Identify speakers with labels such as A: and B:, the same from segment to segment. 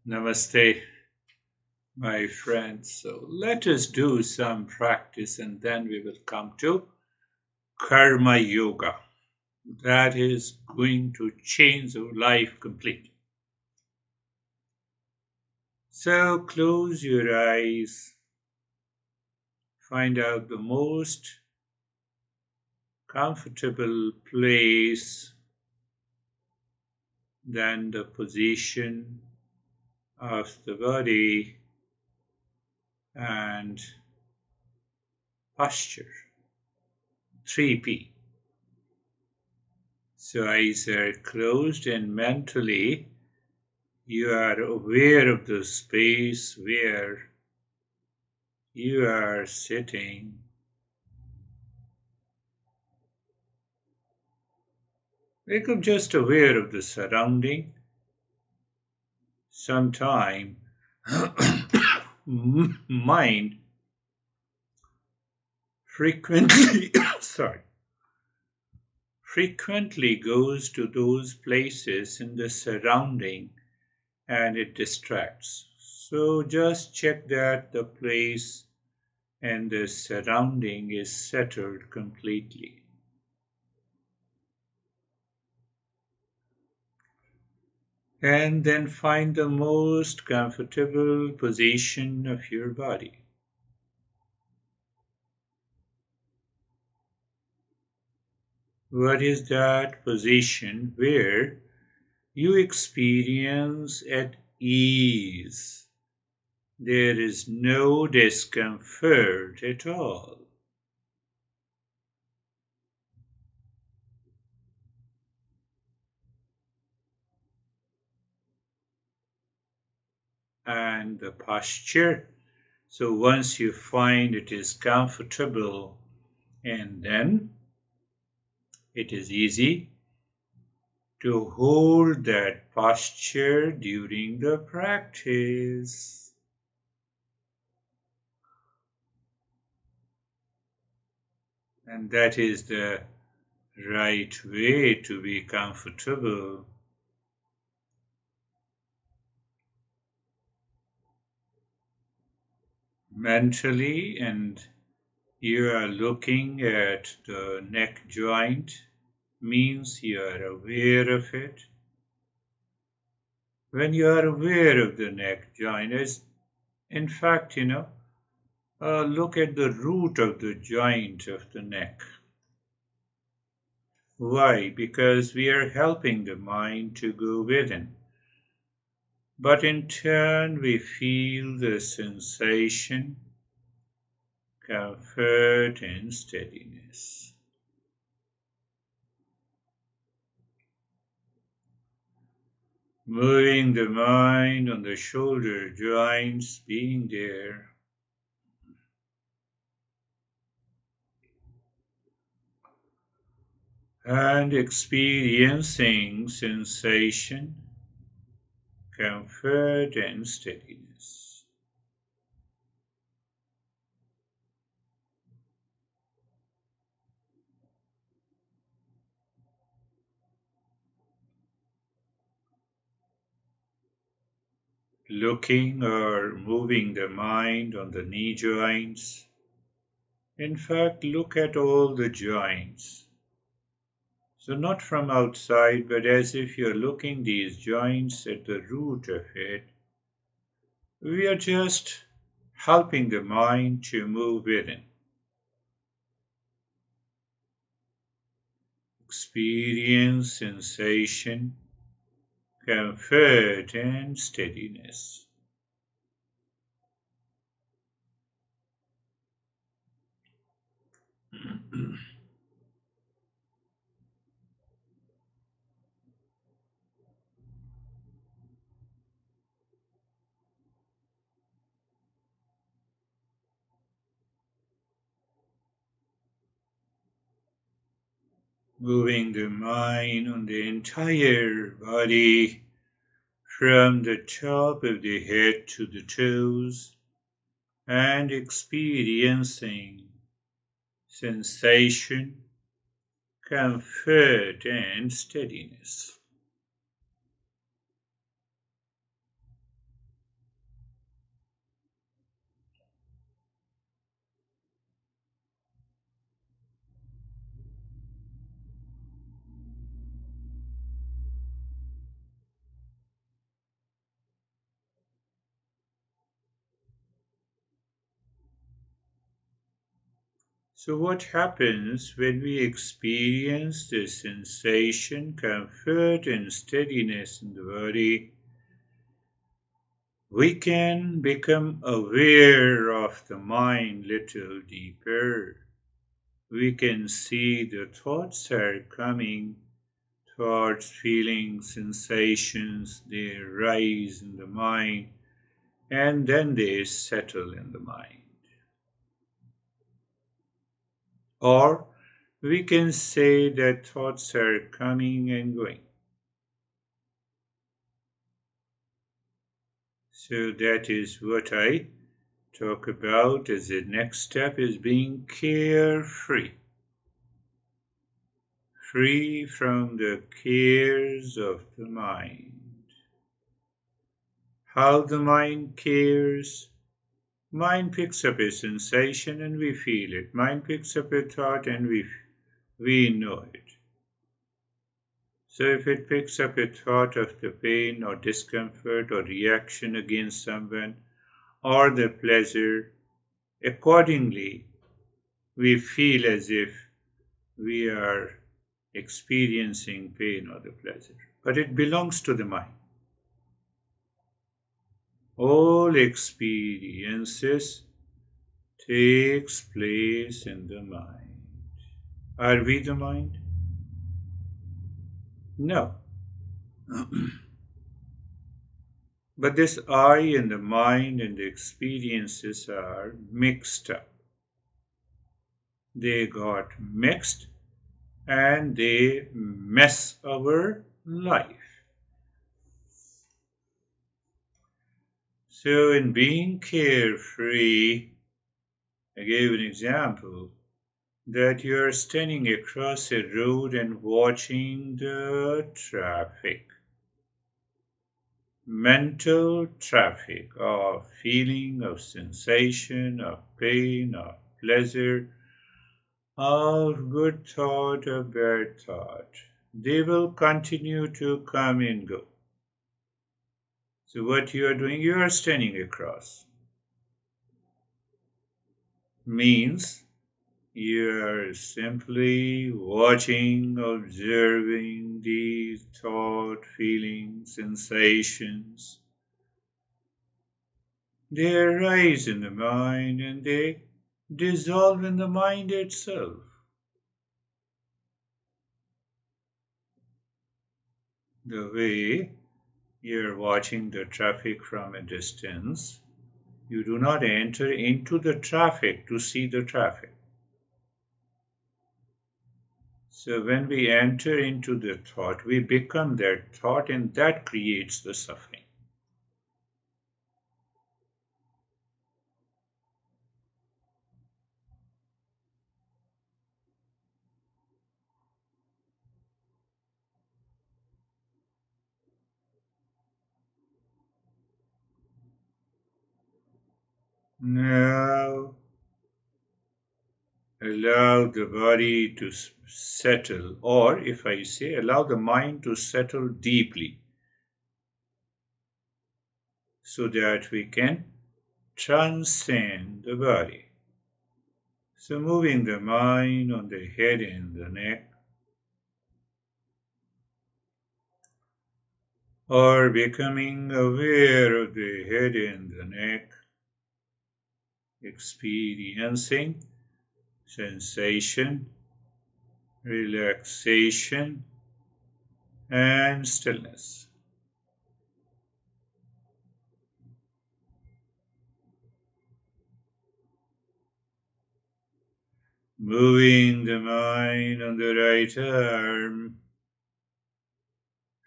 A: Namaste, my friends. So let us do some practice and then we will come to Karma Yoga. That is going to change our life completely. So close your eyes, find out the most comfortable place, then the position of the body and posture. 3P. So eyes are closed and mentally you are aware of the space where you are sitting. Become just aware of the surrounding. Sometime mind frequently frequently goes to those places in the surrounding and it distracts. So just check that the place and the surrounding is settled completely. And then find the most comfortable position of your body. What is that position where you experience at ease? There is no discomfort at all. And the posture. So once you find it is comfortable, and then it is easy to hold that posture during the practice. And that is the right way to be comfortable. Mentally, and you are looking at the neck joint, means you are aware of it. When you are aware of the neck joint, as in fact, look at the root of the joint of the neck. Why? Because we are helping the mind to go within. But in turn, we feel the sensation, comfort, and steadiness. Moving the mind on the shoulder joints, being there. And experiencing sensation, comfort, and steadiness. Looking or moving the mind on the knee joints. In fact, look at all the joints. So not from outside, but as if you're looking these joints at the root of it. We are just helping the mind to move within. Experience sensation, comfort, and steadiness. Moving the mind on the entire body from the top of the head to the toes and experiencing sensation, comfort, and steadiness. So what happens when we experience the sensation, comfort and steadiness in the body? We can become aware of the mind little deeper. We can see the thoughts are coming, thoughts, feelings, sensations, they rise in the mind and then they settle in the mind. Or we can say that thoughts are coming and going. So that is what I talk about as the next step is being carefree. Free from the cares of the mind. How the mind cares? Mind picks up a sensation and we feel it. Mind picks up a thought and we know it. So if it picks up a thought of the pain or discomfort or reaction against someone or the pleasure, accordingly we feel as if we are experiencing pain or the pleasure. But it belongs to the mind. All experiences takes place in the mind. Are we the mind? No. But this I and the mind and the experiences are mixed up. They got mixed and they mess our life. So in being carefree, I gave an example that you are standing across a road and watching the traffic. Mental traffic of feeling, of sensation, of pain, of pleasure, of good thought, of bad thought. They will continue to come and go. So what you are doing, you are standing across. Means you are simply watching, observing these thought, feelings, sensations. They arise in the mind and they dissolve in the mind itself. The way you're watching the traffic from a distance, you do not enter into the traffic to see the traffic. So when we enter into the thought, we become that thought and that creates the suffering. Now, allow the body to settle, or if I say, allow the mind to settle deeply so that we can transcend the body. So moving the mind on the head and the neck, or becoming aware of the head and the neck, experiencing sensation, relaxation, and stillness. Moving the mind on the right arm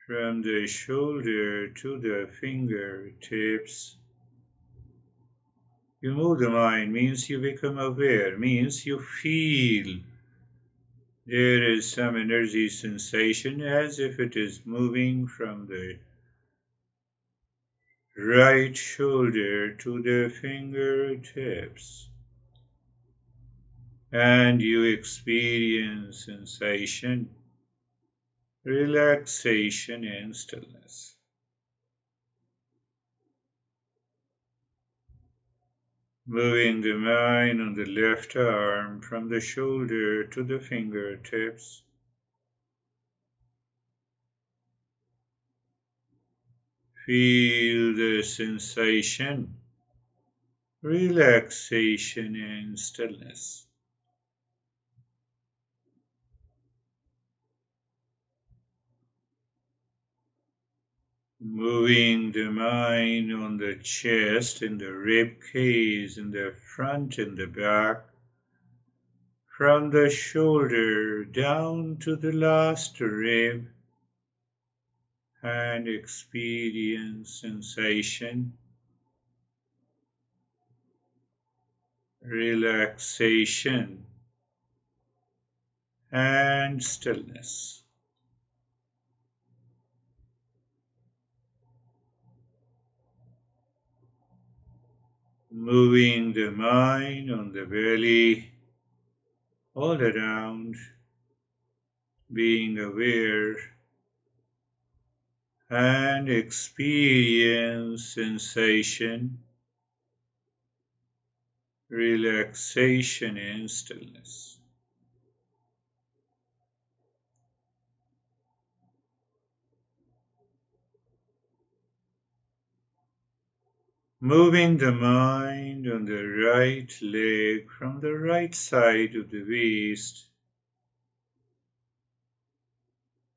A: from the shoulder to the fingertips. You move the mind means you become aware, means you feel there is some energy sensation as if it is moving from the right shoulder to the fingertips. And you experience sensation, relaxation, and stillness. moving the mind on the left arm from the shoulder to the fingertips. Feel the sensation, relaxation and stillness. Moving the mind on the chest, in the rib cage, in the front, in the back, from the shoulder down to the last rib, and experience sensation, relaxation, and stillness. Moving the mind on the belly, all around, being aware and experience sensation, relaxation and stillness. Moving the mind on the right leg from the right side of the waist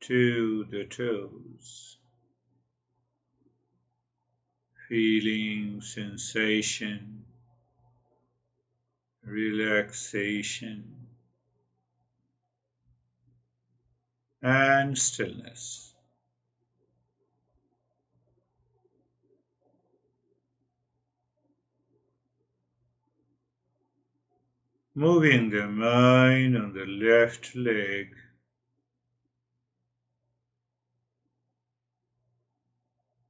A: to the toes. Feeling sensation, relaxation, and stillness. Moving the mind on the left leg,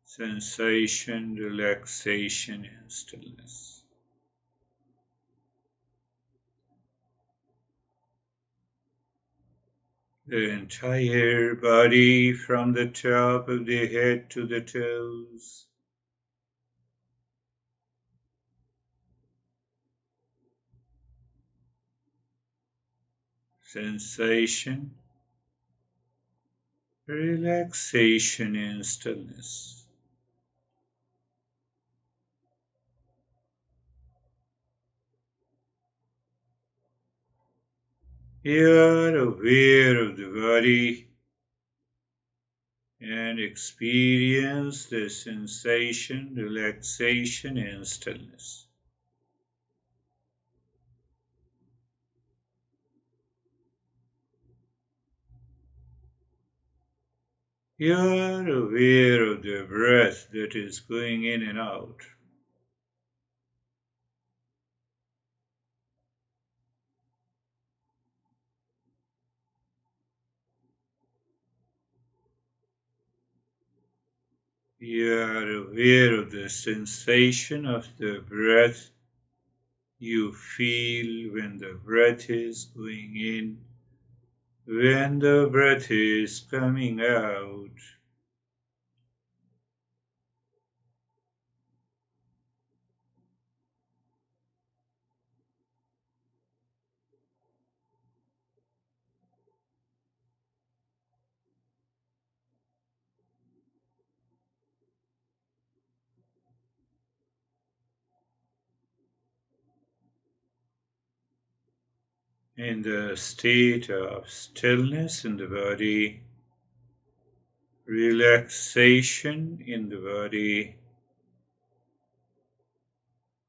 A: sensation, relaxation, and stillness. The entire body from the top of the head to the toes. Sensation, relaxation and stillness. You are aware of the body and experience the sensation, relaxation and stillness. You are aware of the breath that is going in and out. You are aware of the sensation of the breath you feel when the breath is going in, when the breath is coming out. In the state of stillness in the body, relaxation in the body,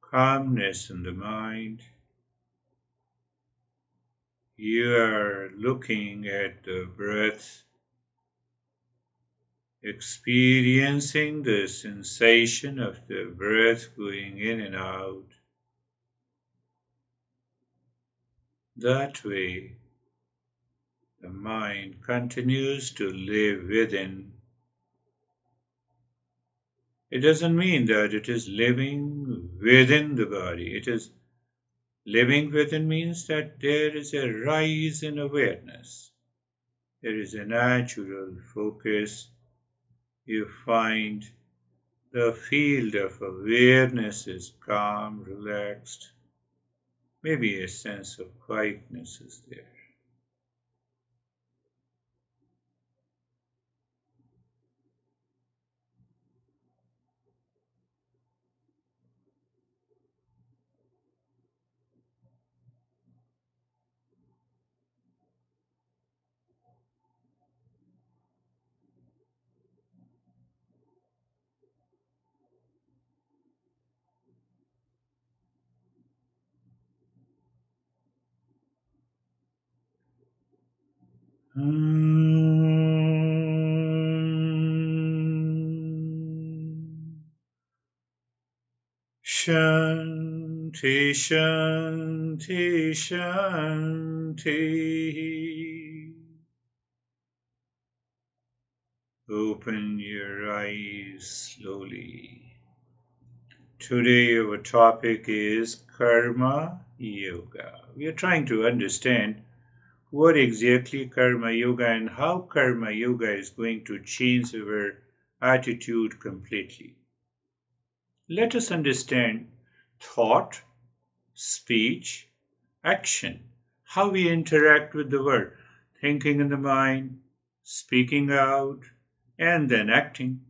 A: calmness in the mind, you are looking at the breath, experiencing the sensation of the breath going in and out. That way, the mind continues to live within. It doesn't mean that it is living within the body. It is living within means that there is a rise in awareness. There is a natural focus. You find The field of awareness is calm, relaxed. Maybe a sense of quietness is there. Shanti, Shanti, Shanti. Open your eyes slowly. Today our topic is Karma Yoga. We are trying to understand what exactly Karma Yoga and how Karma Yoga is going to change our attitude completely. Let us understand thought, speech, action, how we interact with the world, thinking in the mind, speaking out, and then acting.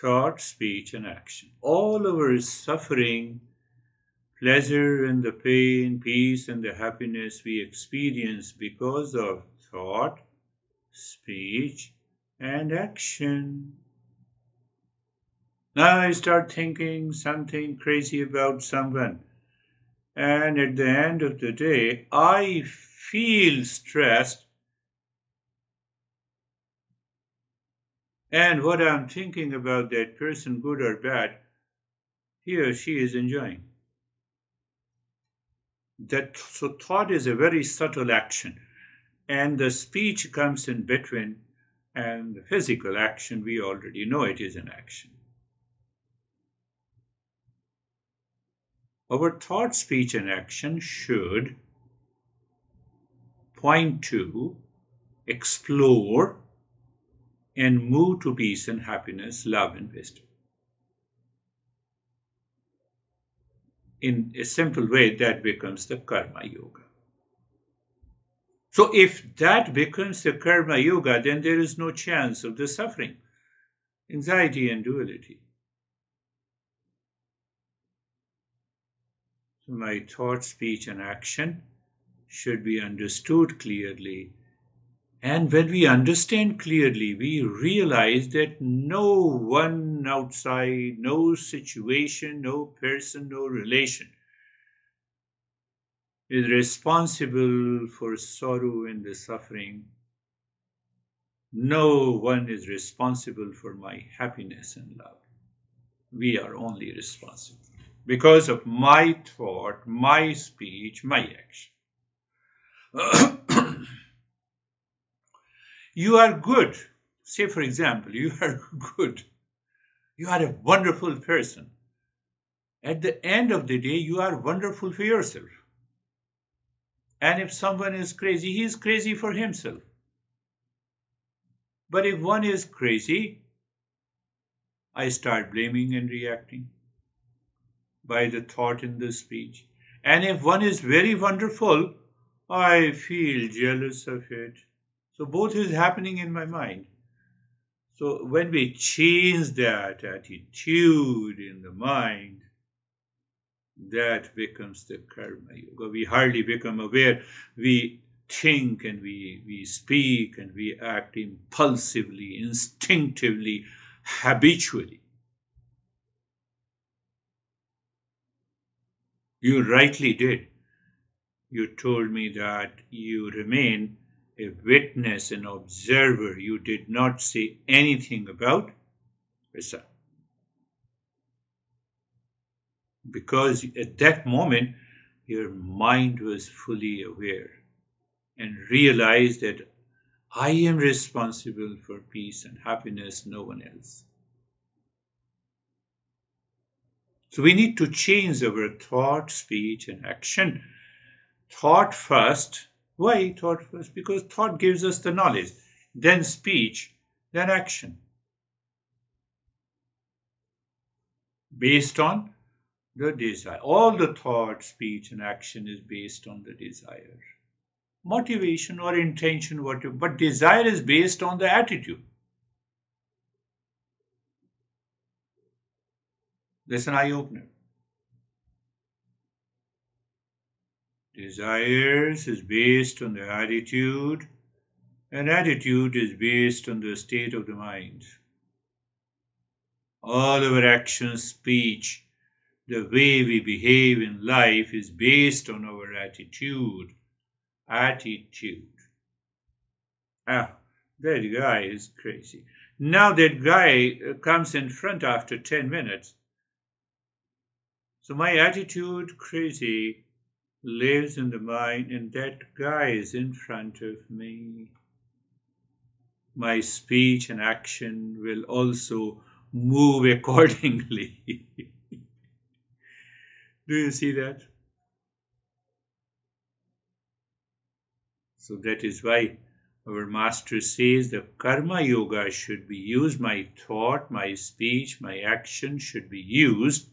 A: Thought, speech, and action. All our suffering, pleasure and the pain, peace and the happiness we experience because of thought, speech, and action. Now I start thinking something crazy about someone, and at the end of the day, I feel stressed, and what I'm thinking about that person, good or bad, he or she is enjoying. So thought is a very subtle action, and the speech comes in between, and the physical action, we already know it is an action. Our thought, speech, and action should point to, explore, and move to peace and happiness, love and wisdom. In a simple way, that becomes the Karma Yoga. So if that becomes the Karma Yoga, then there is no chance of the suffering, anxiety and duality. So my thought, speech and action should be understood clearly. And when we understand clearly, we realize that no one outside, no situation, no person, no relation is responsible for sorrow and the suffering. No one is responsible for my happiness and love. We are only responsible because of my thought, my speech, my action. You are good. Say, for example, you are good. You are a wonderful person. At the end of the day, you are wonderful for yourself. And if someone is crazy, he is crazy for himself. But if one is crazy, I start blaming and reacting by the thought in the speech. And if one is very wonderful, I feel jealous of it. So both is happening in my mind. So when we change that attitude in the mind, that becomes the Karma Yoga. We hardly become aware. We think and we speak and we act impulsively, instinctively, habitually. You rightly did. You told me that you remain a witness, an observer. You did not say anything about Risa. Because at that moment, your mind was fully aware and realized that I am responsible for peace and happiness, no one else. So we need to change our thought, speech, and action. Thought first. Why thought first? Because thought gives us the knowledge. then speech, then action, based on the desire. All the thought, speech, and action is based on the desire. Motivation or intention, whatever, but desire is based on the attitude. That's an eye-opener. Desires is based on the attitude, and attitude is based on the state of the mind. All our actions, speech, the way we behave in life is based on our attitude. Attitude. Ah, that guy is crazy. Now that guy comes in front after 10 minutes. So my attitude, crazy, lives in the mind, and that guy is in front of me. My speech and action will also move accordingly. Do you see that? So that is why our master says the karma yoga should be used, my thought, my speech, my action should be used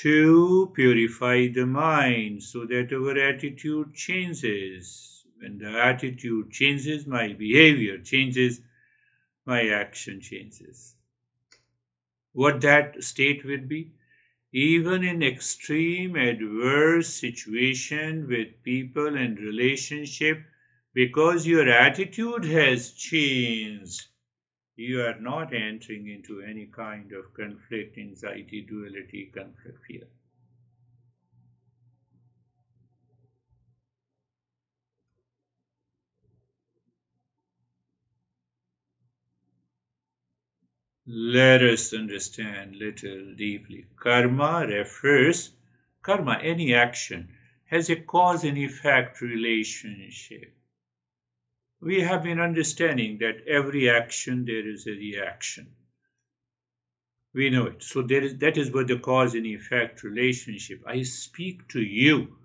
A: to purify the mind so that our attitude changes. When the attitude changes, my behavior changes, my action changes. What that state will be? Even in extreme adverse situation with people and relationship, because your attitude has changed, you are not entering into any kind of conflict, anxiety, duality, conflict, fear. Let us understand little deeply. Karma, any action, has a cause and effect relationship. We have been understanding that every action there is a reaction. We know it. So that is what the cause and effect relationship. I speak to you.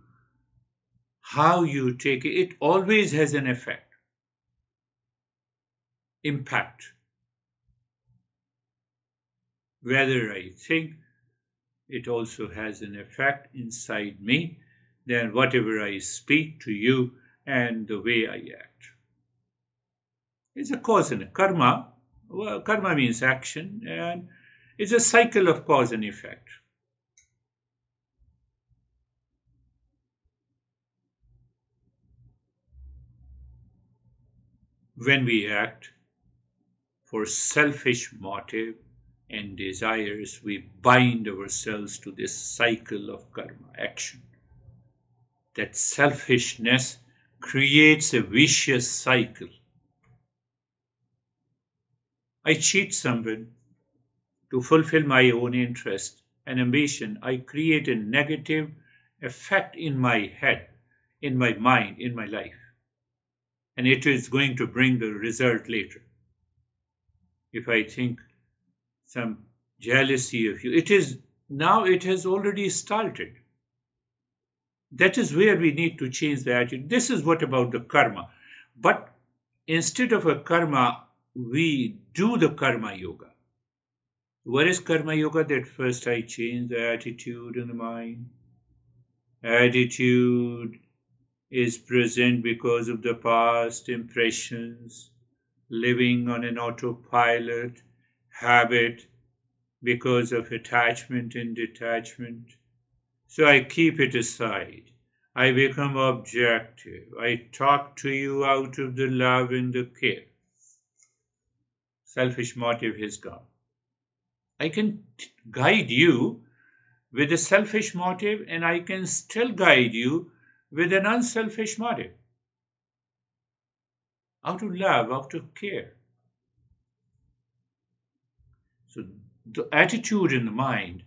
A: How you take it, it always has an effect, impact. Whether I think, it also has an effect inside me, then whatever I speak to you and the way I act. It's a cause and a karma. Well, karma means action, and it's a cycle of cause and effect. When we act for selfish motive and desires, we bind ourselves to this cycle of karma, action. That selfishness creates a vicious cycle. I cheat someone to fulfill my own interest and ambition. I create a negative effect in my head, in my mind, in my life. And it is going to bring the result later. If I think some jealousy of you, it has already started. That is where we need to change the attitude. This is what about the karma. But instead of a karma, we do the karma yoga. What is karma yoga? That first I change the attitude in the mind. Attitude is present because of the past impressions, living on an autopilot, habit, because of attachment and detachment. So I keep it aside. I become objective. I talk to you out of the love and the care. Selfish motive has gone. I can guide you with a selfish motive, and I can still guide you with an unselfish motive. Out of love, out of care. So the attitude in the mind,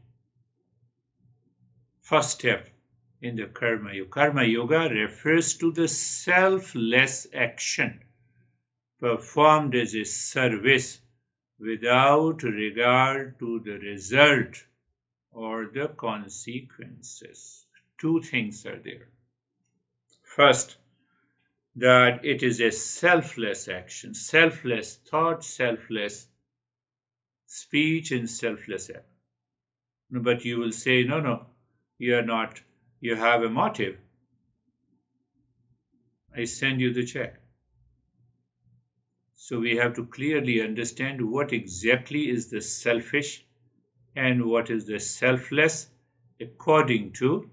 A: first step in the karma yoga. Karma yoga refers to the selfless action performed as a service without regard to the result or the consequences. Two things are there. First, that it is a selfless action, selfless thought, selfless speech, and selfless act. But you will say, no, no, you are not, you have a motive. I send you the check. So we have to clearly understand what exactly is the selfish and what is the selfless according to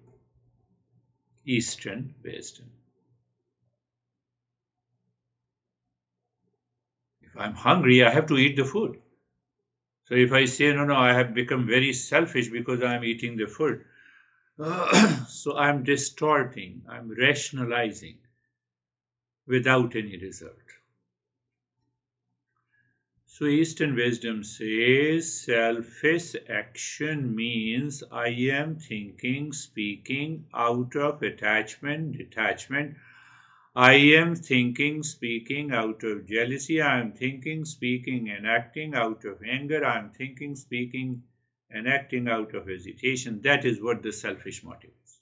A: Eastern wisdom. If I'm hungry, I have to eat the food. So if I say, no, no, I have become very selfish because I'm eating the food, so I'm distorting, I'm rationalizing without any result. So Eastern wisdom says selfish action means I am thinking, speaking out of attachment, detachment. I am thinking, speaking out of jealousy. I am thinking, speaking, and acting out of anger. I am thinking, speaking, and acting out of hesitation. That is what the selfish motive is.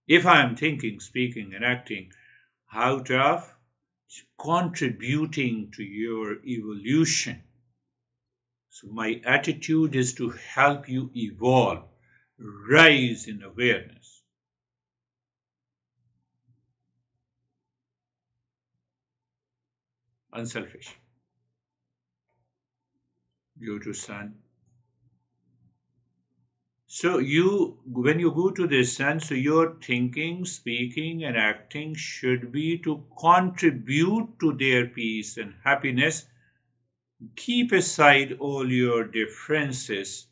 A: If I am thinking, speaking, and acting out of contributing to your evolution, so my attitude is to help you evolve, rise in awareness. Unselfish. Go to sun. So when you go to the sun, so your thinking, speaking, and acting should be to contribute to their peace and happiness. Keep aside all your differences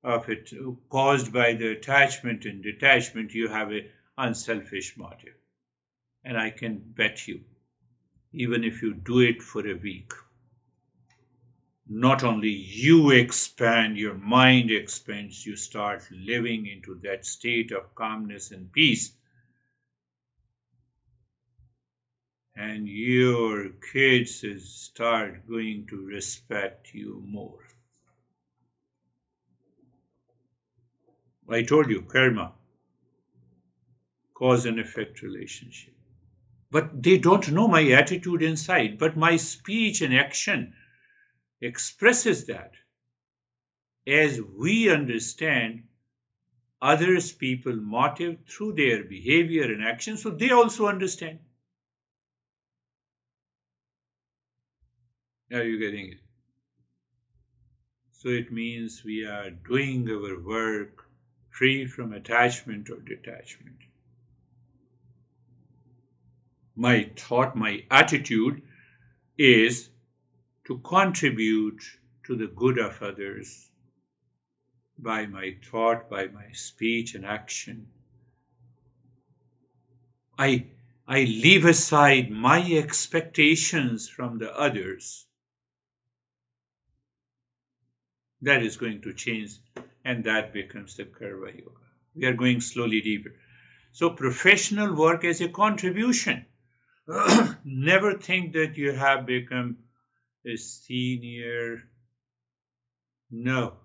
A: of it caused by the attachment and detachment. You have an unselfish motive. And I can bet you, even if you do it for a week, not only you expand, your mind expands, you start living into that state of calmness and peace. And your kids start going to respect you more. I told you, karma, cause and effect relationship. But they don't know my attitude inside, but my speech and action expresses that. As we understand others' people motive through their behavior and action, so they also understand. Are you getting it? So it means we are doing our work free from attachment or detachment. My thought, my attitude is to contribute to the good of others by my thought, by my speech and action. I leave aside my expectations from the others. That is going to change, and that becomes the Karma Yoga. We are going slowly deeper. So professional work as a contribution. Never think that you have become a senior. No.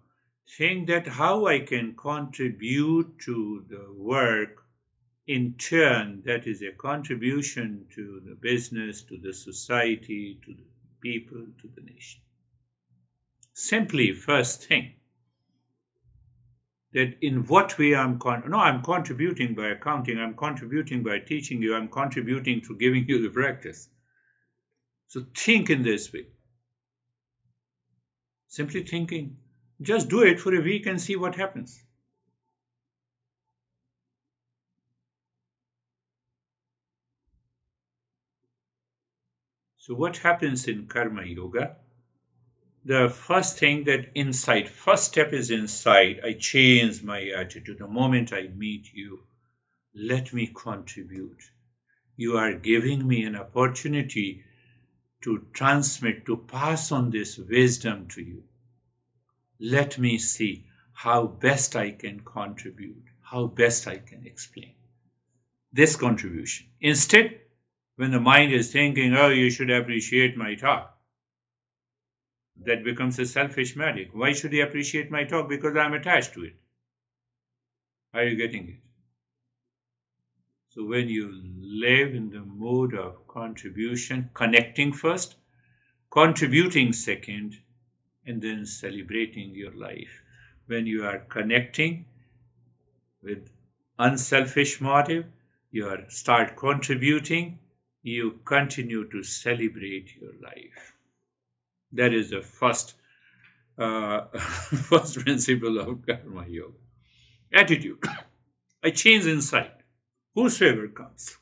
A: Think that how I can contribute to the work in turn, that is a contribution to the business, to the society, to the people, to the nation. Simply first thing, that in what way I'm contributing by accounting, I'm contributing by teaching you, I'm contributing to giving you the practice. So think in this way. Simply thinking, just do it for a week and see what happens. So what happens in Karma Yoga? The first thing that inside, first step is inside. I change my attitude. The moment I meet you, let me contribute. You are giving me an opportunity to transmit, to pass on this wisdom to you. Let me see how best I can contribute, how best I can explain this contribution. Instead, when the mind is thinking, oh, you should appreciate my talk, that becomes a selfish magic. Why should he appreciate my talk? Because I'm attached to it. Are you getting it? So when you live in the mode of contribution, connecting first, contributing second, and then celebrating your life. When you are connecting with unselfish motive, you start contributing, you continue to celebrate your life. That is the first first principle of karma yoga. Attitude. I change inside. Whosoever comes.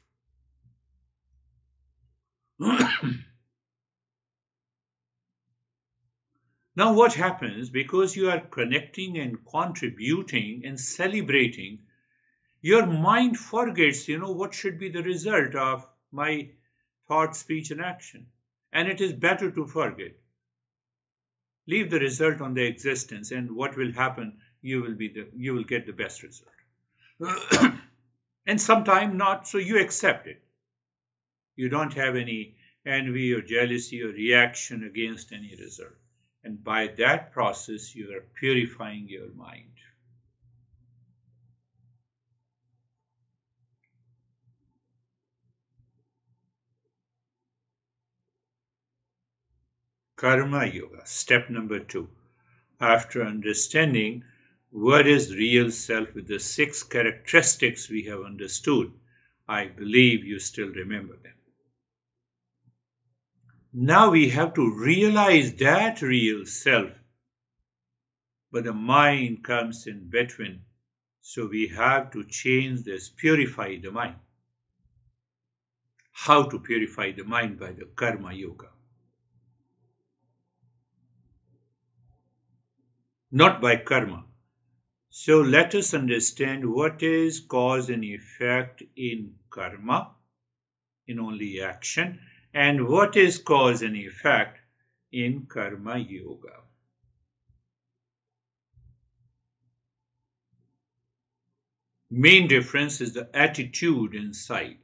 A: Now, what happens because you are connecting and contributing and celebrating, your mind forgets, what should be the result of my thought, speech, and action. And it is better to forget. Leave the result on the existence, and what will happen, you will get the best result. And sometime not, so you accept it. You don't have any envy or jealousy or reaction against any result. And by that process, you are purifying your mind. Karma Yoga, step number 2. After understanding what is real self with the 6 characteristics we have understood, I believe you still remember them. Now we have to realize that real self, but the mind comes in between. So we have to change this, purify the mind. How to purify the mind? By the Karma Yoga. Not by karma. So let us understand what is cause and effect in karma, in only action, and what is cause and effect in karma yoga. Main difference is the attitude inside.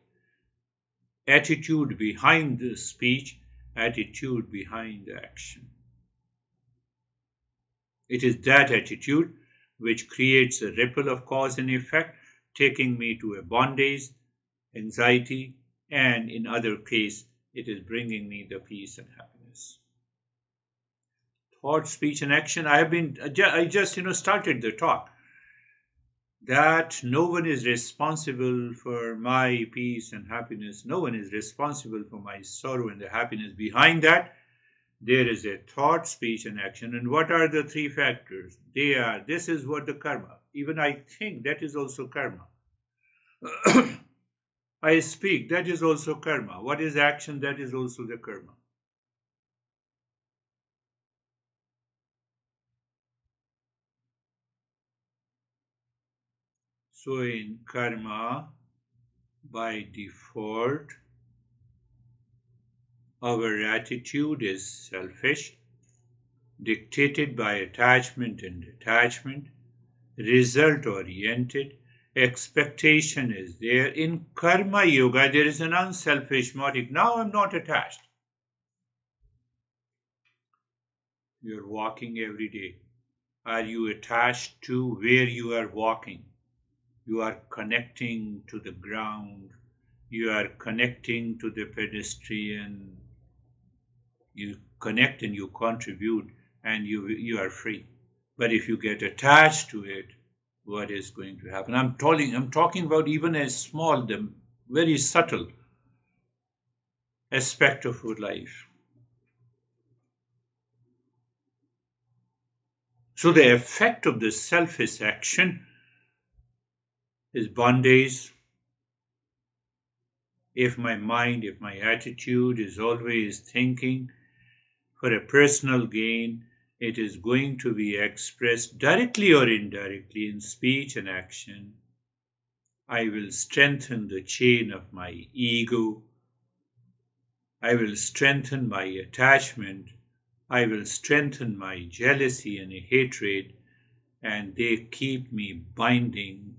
A: Attitude behind the speech, attitude behind the action. It is that attitude which creates a ripple of cause and effect, taking me to a bondage, anxiety, and in other case, it is bringing me the peace and happiness. Thought, speech, and action. I just started the talk that no one is responsible for my peace and happiness. No one is responsible for my sorrow and the happiness. Behind that, there is a thought, speech, and action. And what are the 3 factors? This is what the karma. Even I think that is also karma. I speak, that is also karma. What is action? That is also the karma. So in karma, by default, our attitude is selfish, dictated by attachment and detachment, result-oriented, expectation is there. In karma yoga, there is an unselfish motive. Now I'm not attached. You're walking every day. Are you attached to where you are walking? You are connecting to the ground. You are connecting to the pedestrian. You connect and you contribute and you are free. But if you get attached to it, what is going to happen? I'm talking about even a small, the very subtle aspect of your life. So the effect of the selfish action is bondage. If my mind, if my attitude is always thinking for a personal gain, it is going to be expressed directly or indirectly in speech and action. I will strengthen the chain of my ego. I will strengthen my attachment. I will strengthen my jealousy and hatred, and they keep me binding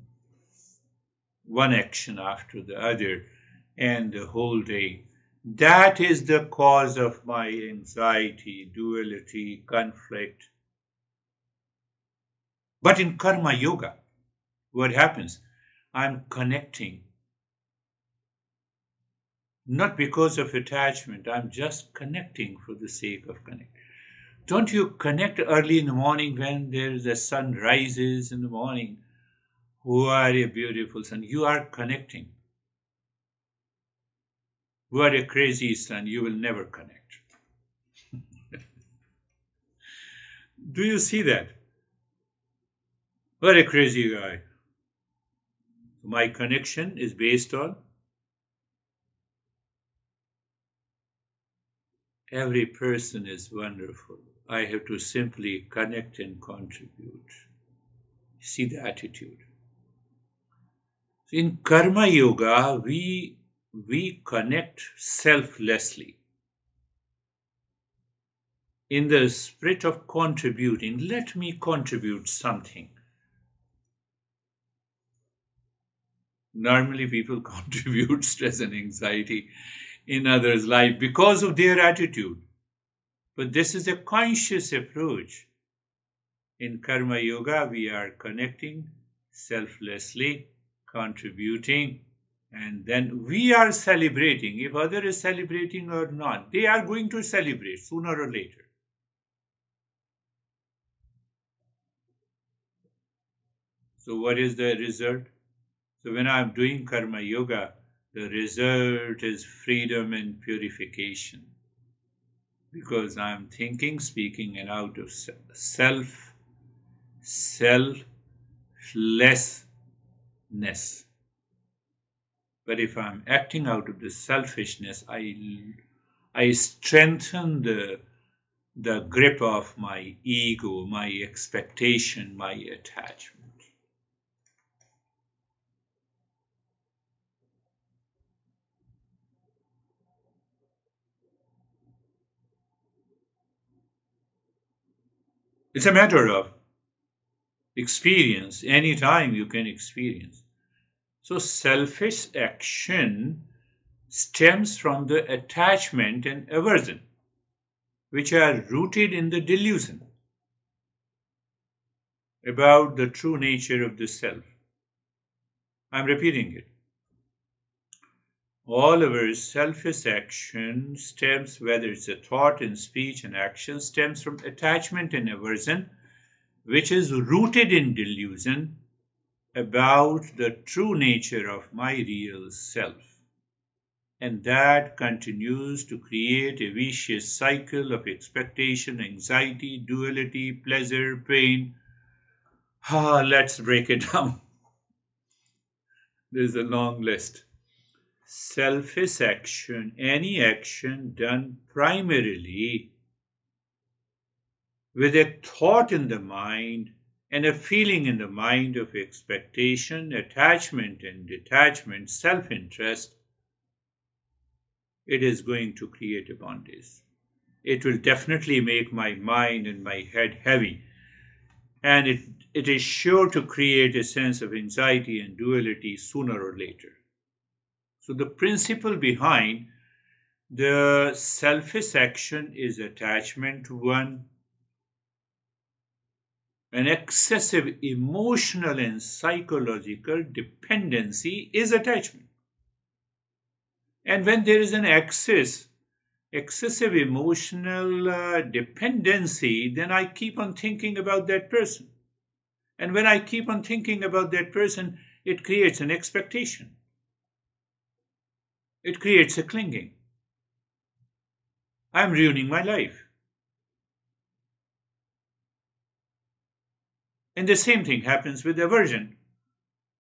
A: one action after the other and the whole day. That is the cause of my anxiety, duality, conflict. But in karma yoga, what happens? I'm connecting not because of attachment. I'm just connecting for the sake of connecting. Don't you connect early in the morning when the sun rises in the morning? Who are a beautiful sun? You are connecting. Who are a crazy sun? You will never connect. Do you see that? What a crazy guy. My connection is based on every person is wonderful. I have to simply connect and contribute. See the attitude. In karma yoga, we connect selflessly. In the spirit of contributing, let me contribute something. Normally people contribute stress and anxiety in others' life because of their attitude. But this is a conscious approach. In karma yoga, we are connecting selflessly, contributing, and then we are celebrating. If other is celebrating or not, they are going to celebrate sooner or later. So what is the result? So when I'm doing karma yoga, the result is freedom and purification. Because I'm thinking, speaking, and out of selflessness. But if I'm acting out of the selfishness, I strengthen the grip of my ego, my expectation, my attachment. It's a matter of experience. Anytime you can experience. So selfish action stems from the attachment and aversion, which are rooted in the delusion about the true nature of the self. I'm repeating it. All our selfish action stems, whether it's a thought and speech and action, stems from attachment and aversion, which is rooted in delusion about the true nature of my real self. And that continues to create a vicious cycle of expectation, anxiety, duality, pleasure, pain. Let's break it down. There's a long list. Selfish action, any action done primarily with a thought in the mind and a feeling in the mind of expectation, attachment and detachment, self-interest, it is going to create a bondage. It will definitely make my mind and my head heavy. And it is sure to create a sense of anxiety and duality sooner or later. So the principle behind the selfish action is attachment to one. An excessive emotional and psychological dependency is attachment. And when there is an excessive emotional dependency, then I keep on thinking about that person. And when I keep on thinking about that person, it creates an expectation. It creates a clinging. I'm ruining my life. And the same thing happens with aversion.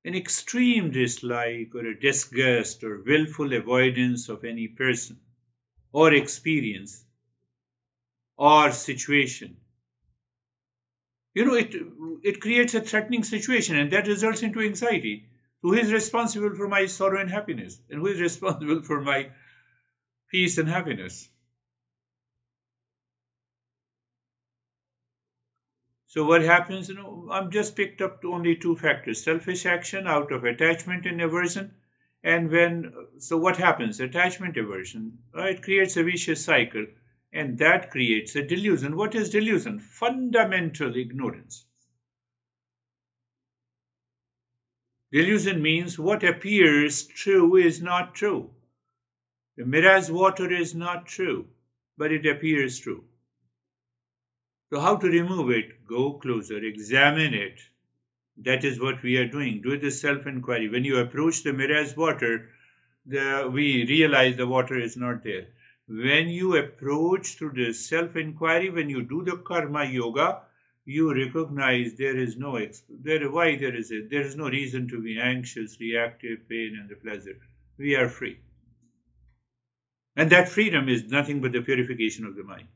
A: An extreme dislike or a disgust or willful avoidance of any person or experience or situation. It creates a threatening situation and that results into anxiety. Who is responsible for my sorrow and happiness? And who is responsible for my peace and happiness? So what happens, I'm just picked up to only two factors, selfish action out of attachment and aversion. So what happens? Attachment, aversion, it creates a vicious cycle and that creates a delusion. What is delusion? Fundamental ignorance. Delusion means what appears true is not true. The mirage water is not true, but it appears true. So how to remove it? Go closer, examine it. That is what we are doing. Do the self-inquiry. When you approach the mirage water, we realize the water is not there. When you approach through the self-inquiry, when you do the karma yoga, you recognize there is no reason to be anxious, reactive, pain, and the pleasure. We are free. And that freedom is nothing but the purification of the mind.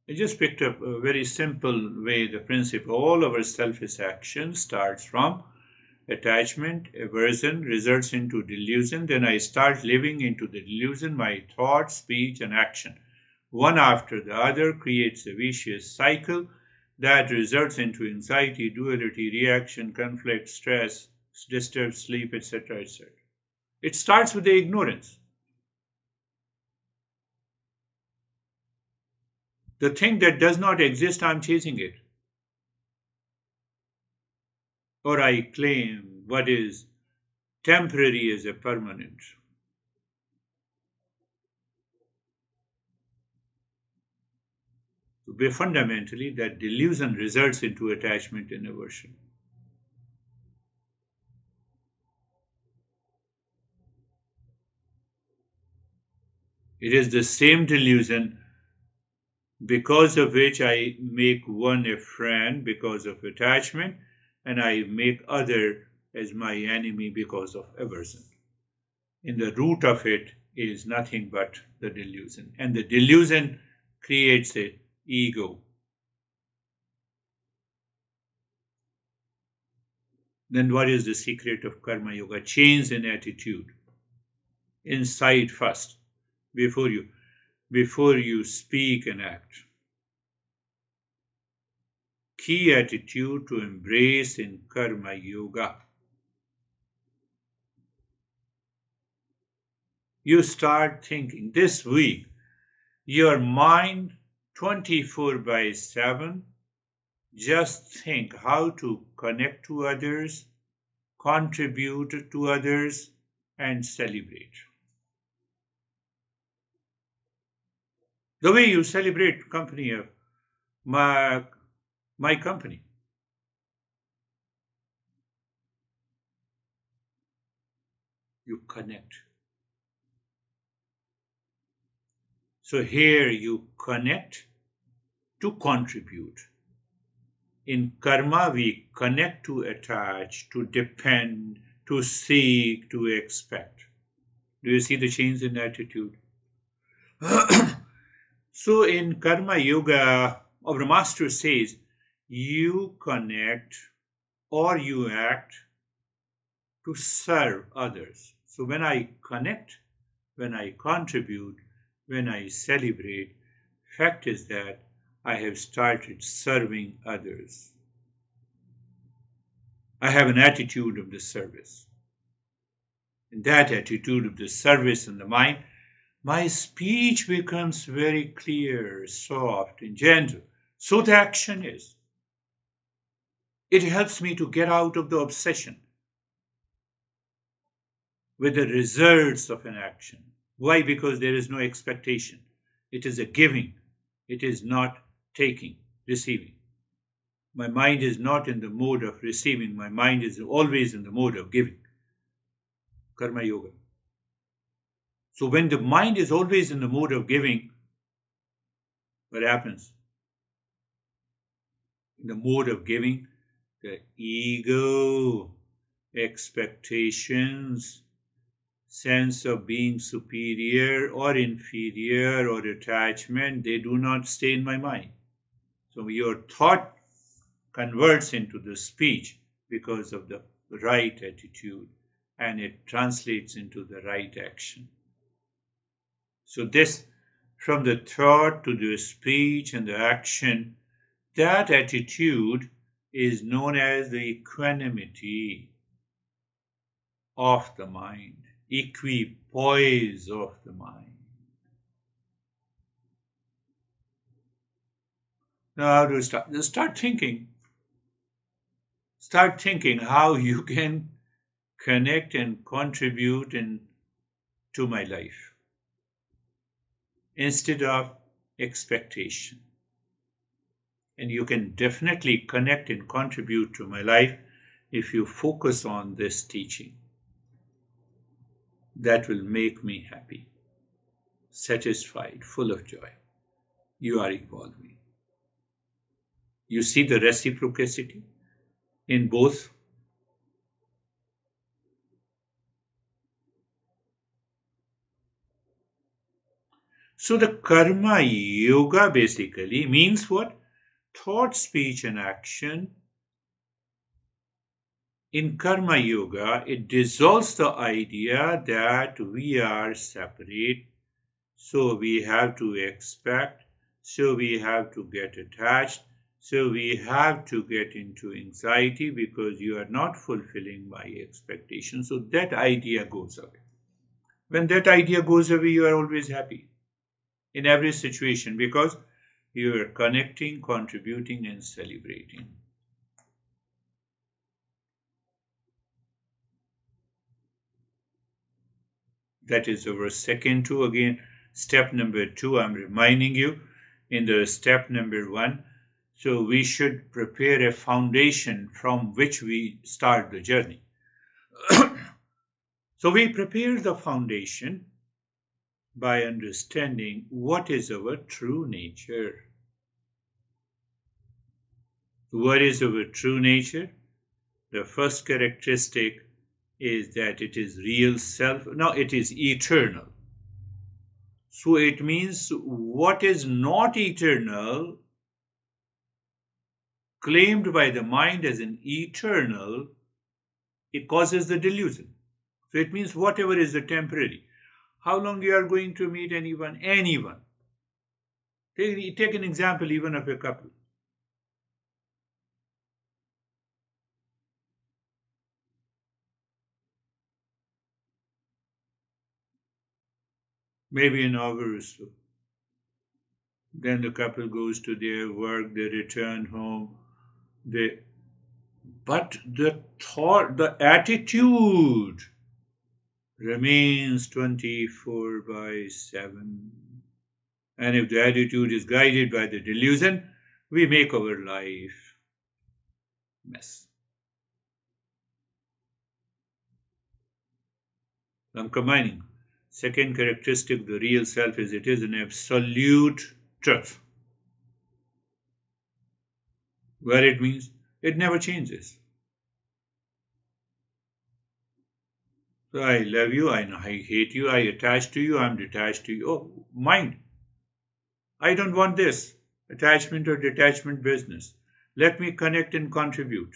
A: I just picked up a very simple way, the principle. All our selfish action starts from attachment, aversion, results into delusion. Then I start living into the delusion. My thought, speech, and action, one after the other, creates a vicious cycle that results into anxiety, duality, reaction, conflict, stress, disturbed sleep, etc., etc. It starts with the ignorance. The thing that does not exist, I'm chasing it. Or I claim what is temporary as a permanent. So fundamentally, that delusion results into attachment and aversion. It is the same delusion because of which I make one a friend because of attachment, and I make other as my enemy because of aversion. In the root of it is nothing but the delusion. And the delusion creates an ego. Then what is the secret of karma yoga? Change in attitude. Inside first, before you speak and act. Key attitude to embrace in karma yoga. You start thinking this week, your mind 24/7, just think how to connect to others, contribute to others, and celebrate. The way you celebrate company of my company. You connect. So here you connect to contribute. In karma, we connect to attach, to depend, to seek, to expect. Do you see the change in attitude? So in karma yoga, our master says, you connect or you act to serve others. So when I connect, when I contribute, when I celebrate, fact is that I have started serving others. I have an attitude of the service. In that attitude of the service in the mind, my speech becomes very clear, soft, and gentle. So the action is. It helps me to get out of the obsession with the results of an action. Why? Because there is no expectation. It is a giving. It is not taking, receiving. My mind is not in the mode of receiving. My mind is always in the mode of giving. Karma yoga. So when the mind is always in the mode of giving, what happens? In the mode of giving, the ego, expectations, sense of being superior or inferior or attachment, they do not stay in my mind. So your thought converts into the speech because of the right attitude, and it translates into the right action. So this, from the thought to the speech and the action, that attitude is known as the equanimity. of the mind, equipoise of the mind. Now, how do you start? Just start thinking. Start thinking how you can connect and contribute to my life instead of expectation. And you can definitely connect and contribute to my life if you focus on this teaching. That will make me happy, satisfied, full of joy. You are evolving. You see the reciprocity in both. So the karma yoga basically means what? Thought, speech, and action. In karma yoga, it dissolves the idea that we are separate, so we have to expect, so we have to get attached, so we have to get into anxiety because you are not fulfilling my expectations. So that idea goes away. When that idea goes away, you are always happy in every situation because you are connecting, contributing, and celebrating. That is our second two. Again, step number 2, I'm reminding you in the step number 1. So we should prepare a foundation from which we start the journey. So we prepare the foundation by understanding what is our true nature. What is our true nature? The first characteristic is that it is real self. No, it is eternal. So it means what is not eternal, claimed by the mind as an eternal, it causes the delusion. So it means whatever is the temporary. How long you are going to meet anyone? Anyone. Take an example even of a couple. Maybe an hour or so. Then the couple goes to their work, they return home, but the thought, the attitude remains 24/7. And if the attitude is guided by the delusion, we make our life mess. I'm combining. Second characteristic of the real self is it is an absolute truth. Where it means it never changes. So I love you, I hate you, I attach to you, I'm detached to you. Oh, mind. I don't want this attachment or detachment business. Let me connect and contribute.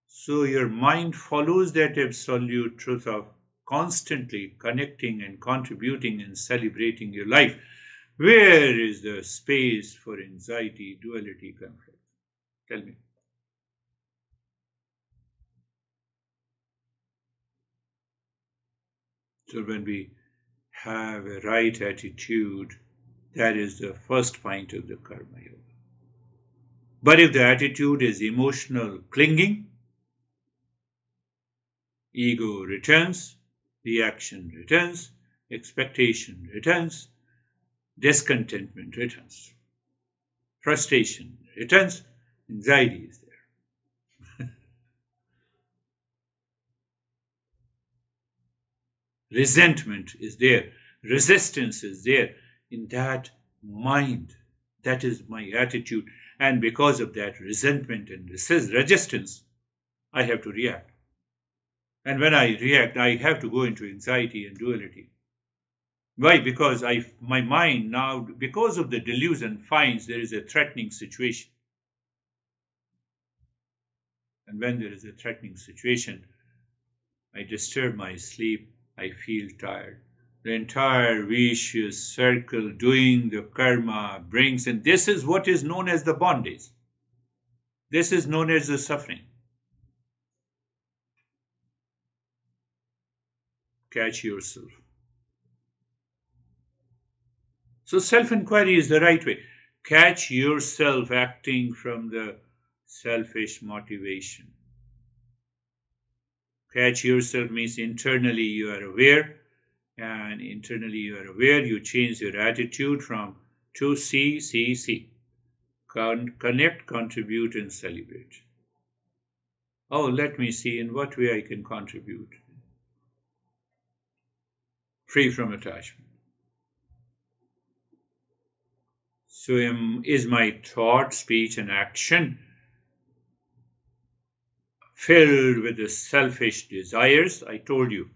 A: So your mind follows that absolute truth of constantly connecting and contributing and celebrating your life. Where is the space for anxiety, duality, conflict? Tell me. So when we have a right attitude, that is the first point of the karma yoga. But if the attitude is emotional clinging, ego returns, reaction returns, expectation returns, discontentment returns, frustration returns, anxiety is there. Resentment is there, resistance is there in that mind. That is my attitude. And because of that resentment and resistance, I have to react. And when I react, I have to go into anxiety and duality. Why? Because my mind now, because of the delusion, finds there is a threatening situation. And when there is a threatening situation, I disturb my sleep, I feel tired. The entire vicious circle doing the karma brings, and this is what is known as the bondage. This is known as the suffering. Catch yourself. So self-inquiry is the right way. Catch yourself acting from the selfish motivation. Catch yourself means internally you are aware, and internally you are aware, you change your attitude from to see. Connect, contribute, and celebrate. Oh, let me see in what way I can contribute. Free from attachment. So is my thought, speech, and action filled with the selfish desires? I told you,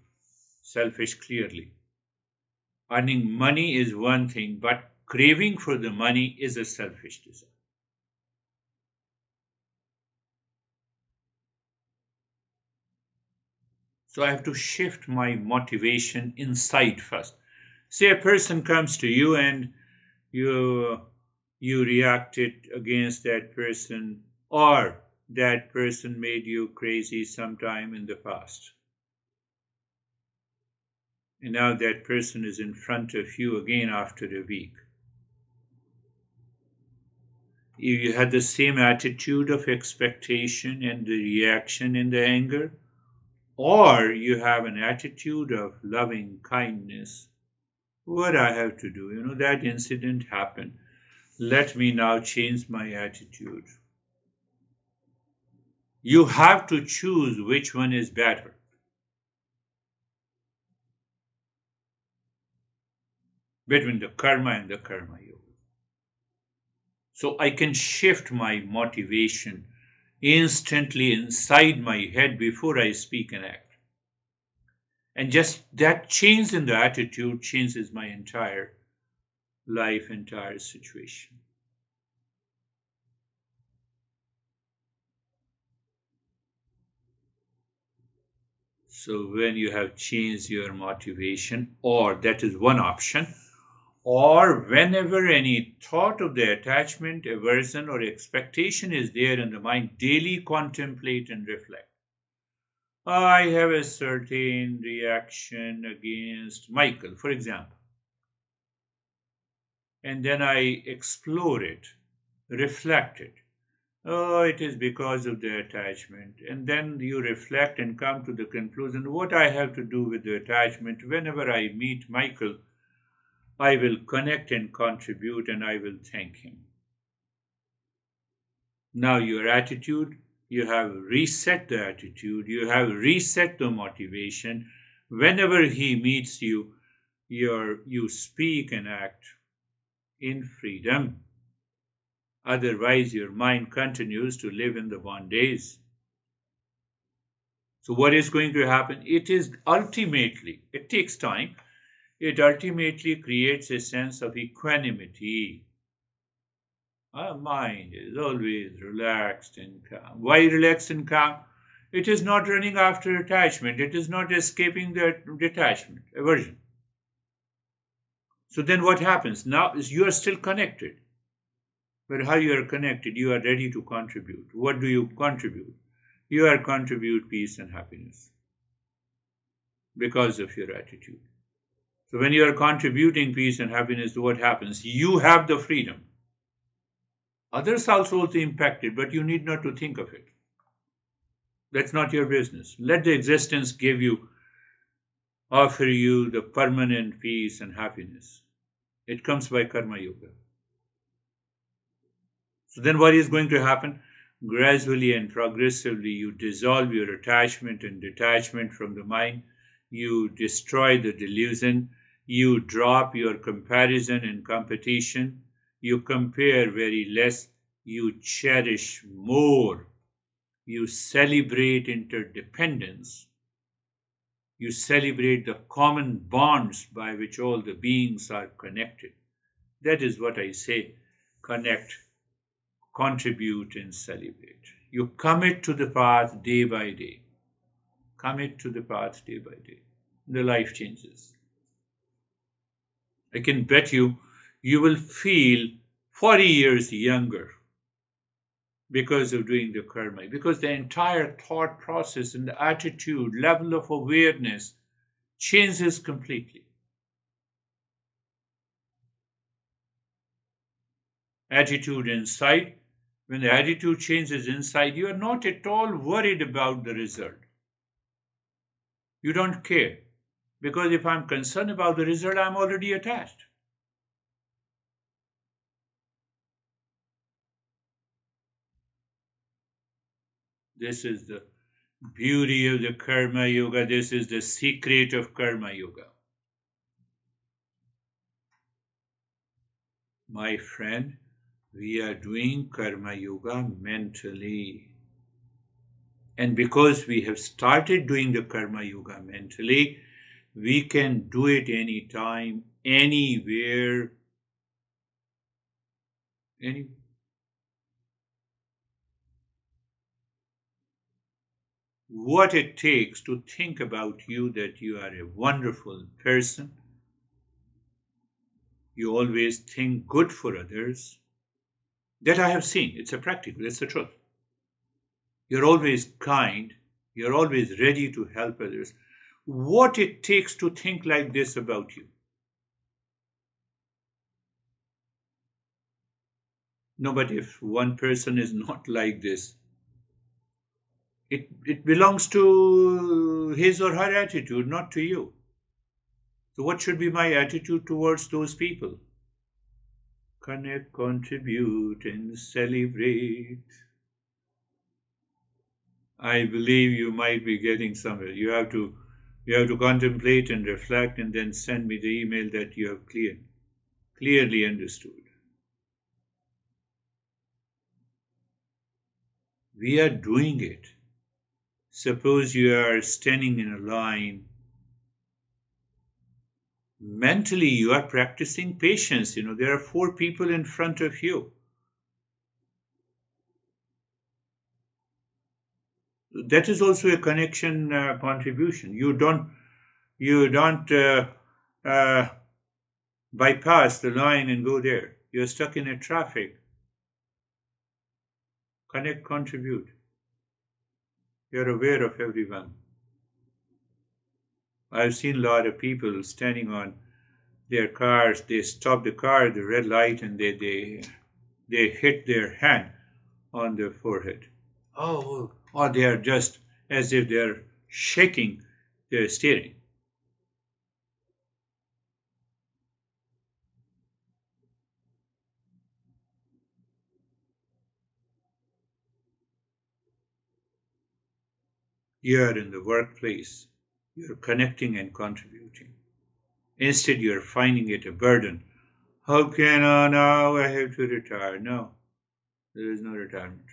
A: selfish clearly. Earning money is one thing, but craving for the money is a selfish desire. So I have to shift my motivation inside first. Say a person comes to you and you reacted against that person, or that person made you crazy sometime in the past. And now that person is in front of you again after a week. You had the same attitude of expectation and the reaction and the anger, or you have an attitude of loving kindness. What I have to do, that incident happened. Let me now change my attitude. You have to choose which one is better. Between the karma and the karma yoga. So I can shift my motivation instantly inside my head before I speak and act. And just that change in the attitude changes my entire life, entire situation. So when you have changed your motivation, or that is one option, or whenever any thought of the attachment, aversion, or expectation is there in the mind, daily contemplate and reflect. I have a certain reaction against Michael, for example. And then I explore it, reflect it. Oh, it is because of the attachment. And then you reflect and come to the conclusion what I have to do with the attachment. Whenever I meet Michael, I will connect and contribute and I will thank him. Now, your attitude, you have reset the attitude, you have reset the motivation. Whenever he meets you, you speak and act in freedom. Otherwise, your mind continues to live in the bondage. So, what is going to happen? It takes time, it ultimately creates a sense of equanimity. Our mind is always relaxed and calm. Why relaxed and calm? It is not running after attachment, it is not escaping the detachment, aversion. So, then what happens? Now you are still connected. But how you are connected, you are ready to contribute. What do you contribute? You are contribute peace and happiness because of your attitude. So when you are contributing peace and happiness, what happens? You have the freedom. Others also impacted, but you need not to think of it. That's not your business. Let the existence offer you the permanent peace and happiness. It comes by karma yoga. So then what is going to happen? Gradually and progressively, you dissolve your attachment and detachment from the mind. You destroy the delusion. You drop your comparison and competition. You compare very less. You cherish more. You celebrate interdependence. You celebrate the common bonds by which all the beings are connected. That is what I say. Connect, contribute, and celebrate. You commit to the path day by day. Commit to the path day by day. The life changes. I can bet you will feel 40 years younger because of doing the karma, because the entire thought process and the attitude, level of awareness changes completely. Attitude inside, when the attitude changes inside, you are not at all worried about the result. You don't care. Because if I'm concerned about the result, I'm already attached. This is the beauty of the Karma Yoga. This is the secret of Karma Yoga. My friend, we are doing Karma Yoga mentally. And because we have started doing the Karma Yoga mentally, we can do it anytime, anywhere, what it takes to think about you that you are a wonderful person. You always think good for others. That I have seen. It's a practical, it's the truth. You're always kind. You're always ready to help others. What it takes to think like this about you. No, but if one person is not like this, it belongs to his or her attitude, not to you. So, what should be my attitude towards those people? Connect, contribute, and celebrate. I believe you might be getting somewhere. You have to contemplate and reflect and then send me the email that you have clearly understood. We are doing it. Suppose you are standing in a line. Mentally, you are practicing patience. There are 4 people in front of you. That is also a connection contribution. You don't bypass the line and go there. You're stuck in a traffic. Connect, contribute. You're aware of everyone. I've seen a lot of people standing on their cars. They stop the car at the red light and they hit their hand on their forehead. Oh, or they are just as if they're shaking their steering. You're in the workplace. You're connecting and contributing. Instead, you're finding it a burden. How can I now? I have to retire. No, there is no retirement.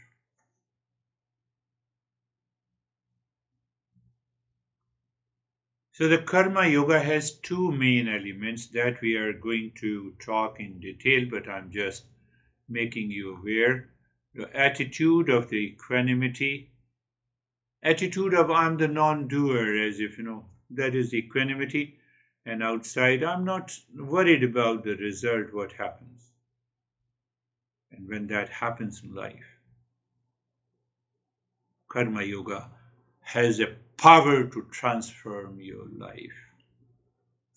A: So the Karma Yoga has 2 main elements that we are going to talk in detail, but I'm just making you aware. The attitude of the equanimity, attitude of I'm the non-doer, as if, that is equanimity. And outside, I'm not worried about the result, what happens. And when that happens in life, Karma Yoga has a power to transform your life.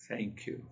A: Thank you.